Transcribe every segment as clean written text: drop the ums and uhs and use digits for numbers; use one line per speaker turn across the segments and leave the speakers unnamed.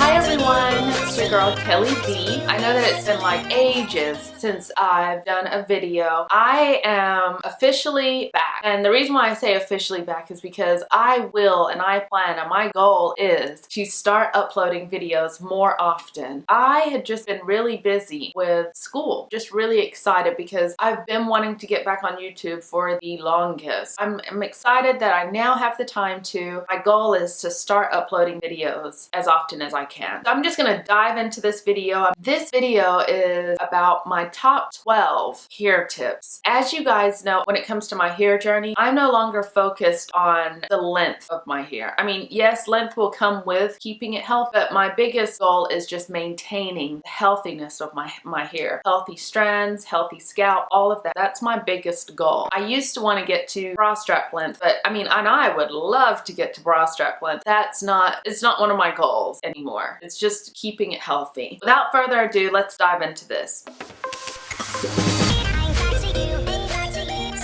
Hi everyone, it's your girl Kelly D. I know that it's been like ages since I've done a video. I am officially back, and the reason why I say officially back is because I will and I plan and my goal is to start uploading videos more often. I had just been really busy with school, just really excited because I've been wanting to get back on YouTube for the longest. I'm excited that I now have the time to. My goal is to start uploading videos as often as I can. So I'm just gonna dive into this video. This video is about my top 12 hair tips. As you guys know, when it comes to my hair journey, I'm no longer focused on the length of my hair. I mean, yes, length will come with keeping it healthy, but my biggest goal is just maintaining the healthiness of my hair. Healthy strands, healthy scalp, all of that. That's my biggest goal. I used to want to get to bra strap length, but I mean, and I would love to get to bra strap length. It's not one of my goals anymore. It's just keeping it healthy. Without further ado, let's dive into this.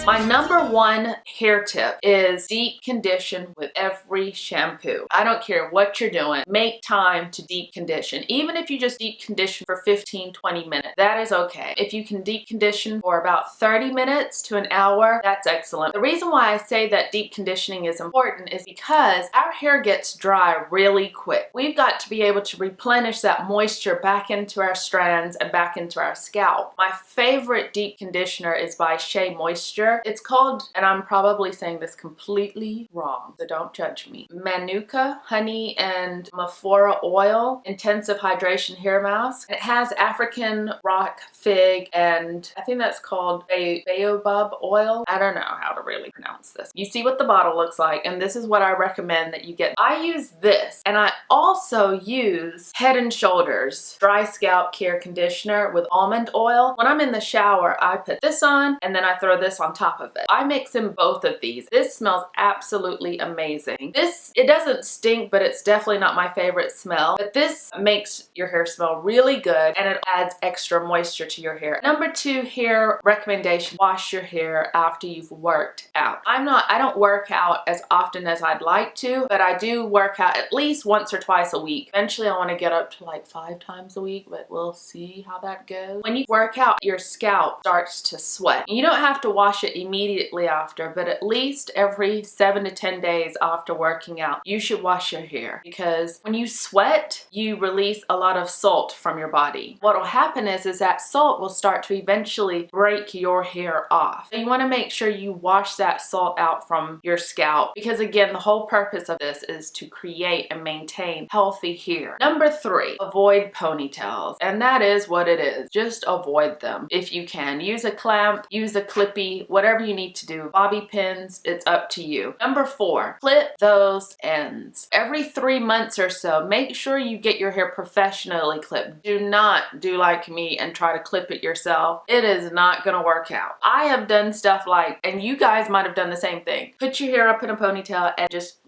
My number one hair tip is deep condition with every shampoo. I don't care what you're doing, make time to deep condition. Even if you just deep condition for 15-20 minutes, that is okay. If you can deep condition for about 30 minutes to an hour, that's excellent. The reason why I say that deep conditioning is important is because our hair gets dry really quick. We've got to be able to replenish that moisture back into our strands and back into our scalp. My favorite deep conditioner is by Shea Moisture. It's called, and I'm probably saying this completely wrong, so don't judge me, Manuka Honey and Maphora Oil Intensive Hydration Hair Mask. It has African Rock Fig and I think that's called Baobab Oil. I don't know how to really pronounce this. You see what the bottle looks like, and this is what I recommend that you get. I use this, and I also use Head and Shoulders Dry Scalp Care Conditioner with almond oil. When I'm in the shower, I put this on, and then I throw this on top of it. I mix in both of these. This smells absolutely amazing. It doesn't stink, but it's definitely not my favorite smell. But this makes your hair smell really good, and it adds extra moisture to your hair. Number two hair recommendation, wash your hair after you've worked out. I don't work out as often as I'd like to, but I do work out at least once or twice a week. Eventually I want to get up to like 5 times a week, but we'll see how that goes. When you work out, your scalp starts to sweat. You don't have to wash it immediately after, but at least every 7 to 10 days after working out, you should wash your hair, because when you sweat, you release a lot of salt from your body. What will happen is that salt will start to eventually break your hair off. So you want to make sure you wash that salt out from your scalp, because again, the whole purpose of this is to create and maintain healthy hair. Number three, avoid ponytails, and that is what it is. Just avoid them if you can. Use a clamp, use a clippy, whatever you need to do. Bobby pins, it's up to you. Number four, clip those ends. Every 3 months or so, make sure you get your hair professionally clipped. Do not do like me and try to clip it yourself. It is not gonna work out. I have done stuff like, and you guys might have done the same thing, put your hair up in a ponytail and just,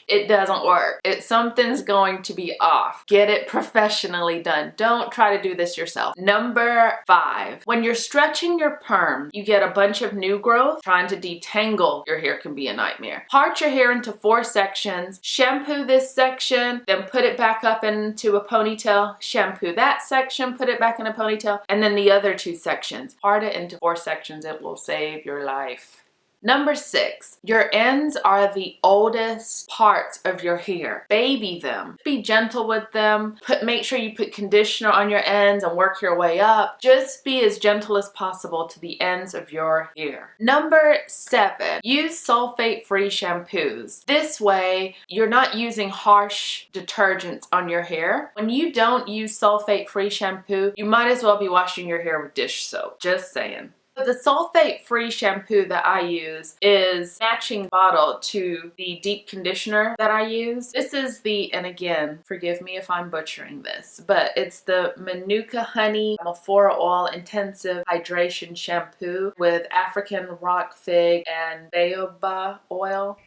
it doesn't work. Something's going to be off. Get it professionally done. Don't try to do this yourself. Number five, when you're stretching your perm, you get a bunch of new growth. Trying to detangle your hair can be a nightmare. Part your hair into 4 sections. Shampoo this section, then put it back up into a ponytail. Shampoo that section, put it back in a ponytail, and then the other 2 sections. Part it into 4 sections. It will save your life. Number 6, your ends are the oldest parts of your hair. Baby them. Be gentle with them. Make sure you put conditioner on your ends and work your way up. Just be as gentle as possible to the ends of your hair. Number 7, use sulfate-free shampoos. This way, you're not using harsh detergents on your hair. When you don't use sulfate-free shampoo, you might as well be washing your hair with dish soap. Just saying. The sulfate-free shampoo that I use is matching bottle to the deep conditioner that I use. This is the, and again, forgive me if I'm butchering this, but it's the Manuka Honey Maphora Oil Intensive Hydration Shampoo with African Rock Fig and Baobab Oil.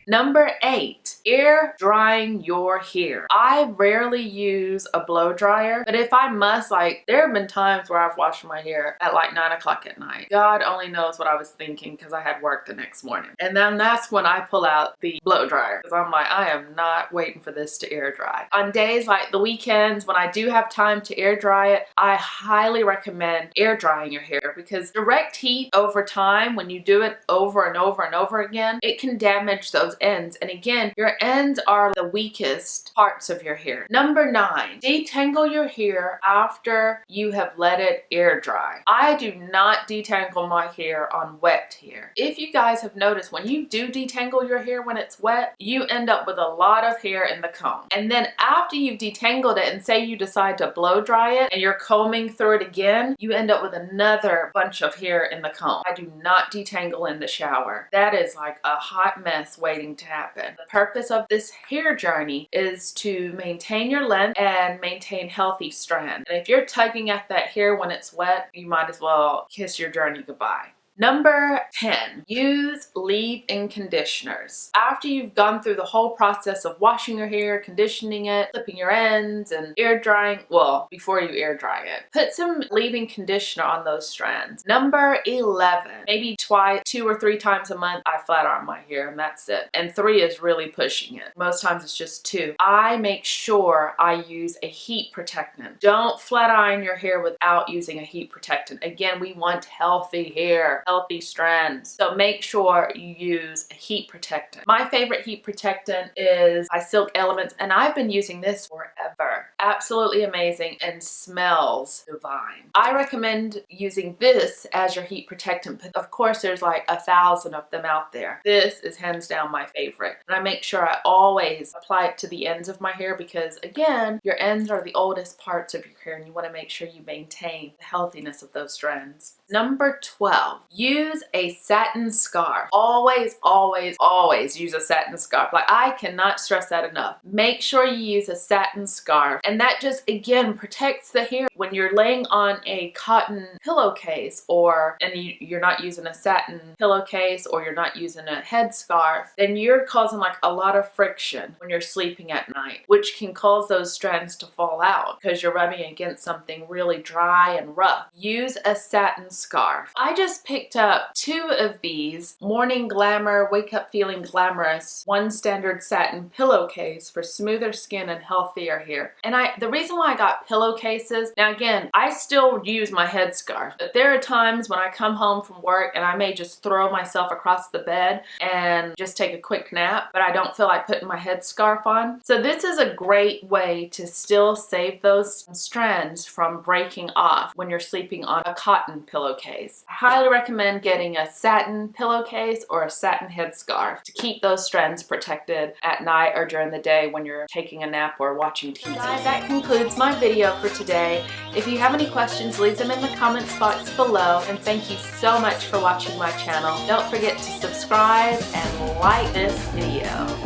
Number 8, air drying your hair. I rarely use a blow dryer, but if I must, like, there have been times where I've washed my hair at like 9 o'clock at night. God only knows what I was thinking because I had work the next morning. And then that's when I pull out the blow dryer because I'm like, I am not waiting for this to air dry. On days like the weekends when I do have time to air dry it, I highly recommend air drying your hair because direct heat over time, when you do it over and over and over again, it can damage those ends. And again, your ends are the weakest parts of your hair. Number 9, detangle your hair after you have let it air dry. I do not detangle my hair on wet hair. If you guys have noticed, when you do detangle your hair when it's wet, you end up with a lot of hair in the comb. And then after you've detangled it and say you decide to blow dry it and you're combing through it again, you end up with another bunch of hair in the comb. I do not detangle in the shower. That is like a hot mess waiting to happen. The purpose of this hair journey is to maintain your length and maintain healthy strands. And if you're tugging at that hair when it's wet, you might as well kiss your journey goodbye. Number 10, use leave-in conditioners. After you've gone through the whole process of washing your hair, conditioning it, clipping your ends, and air drying, well, before you air dry it, put some leave-in conditioner on those strands. Number 11, maybe 2 or 3 times a month, I flat iron my hair and that's it. And 3 is really pushing it. Most times it's just 2. I make sure I use a heat protectant. Don't flat iron your hair without using a heat protectant. Again, we want healthy hair, healthy strands. So make sure you use a heat protectant. My favorite heat protectant is by Silk Elements, and I've been using this forever. Absolutely amazing and smells divine. I recommend using this as your heat protectant, but of course there's like 1,000 of them out there. This is hands down my favorite. And I make sure I always apply it to the ends of my hair because again, your ends are the oldest parts of your hair and you want to make sure you maintain the healthiness of those strands. Number 12, use a satin scarf. Always, always, always use a satin scarf. Like, I cannot stress that enough. Make sure you use a satin scarf. And that just, again, protects the hair. When you're laying on a cotton pillowcase and you're not using a satin pillowcase or you're not using a headscarf, then you're causing like a lot of friction when you're sleeping at night, which can cause those strands to fall out because you're rubbing against something really dry and rough. Use a satin scarf. I just picked up 2 of these Morning Glamour Wake Up Feeling Glamorous 1 standard satin pillowcase for smoother skin and healthier hair. And the reason why I got pillowcases, now again, I still use my headscarf, but there are times when I come home from work and I may just throw myself across the bed and just take a quick nap, but I don't feel like putting my headscarf on. So this is a great way to still save those strands from breaking off when you're sleeping on a cotton pillowcase. I highly recommend getting a satin pillowcase or a satin headscarf to keep those strands protected at night or during the day when you're taking a nap or watching TV. Guys, that concludes my video for today. If you have any questions, leave them in the comments box below, and thank you so much for watching my channel. Don't forget to subscribe and like this video.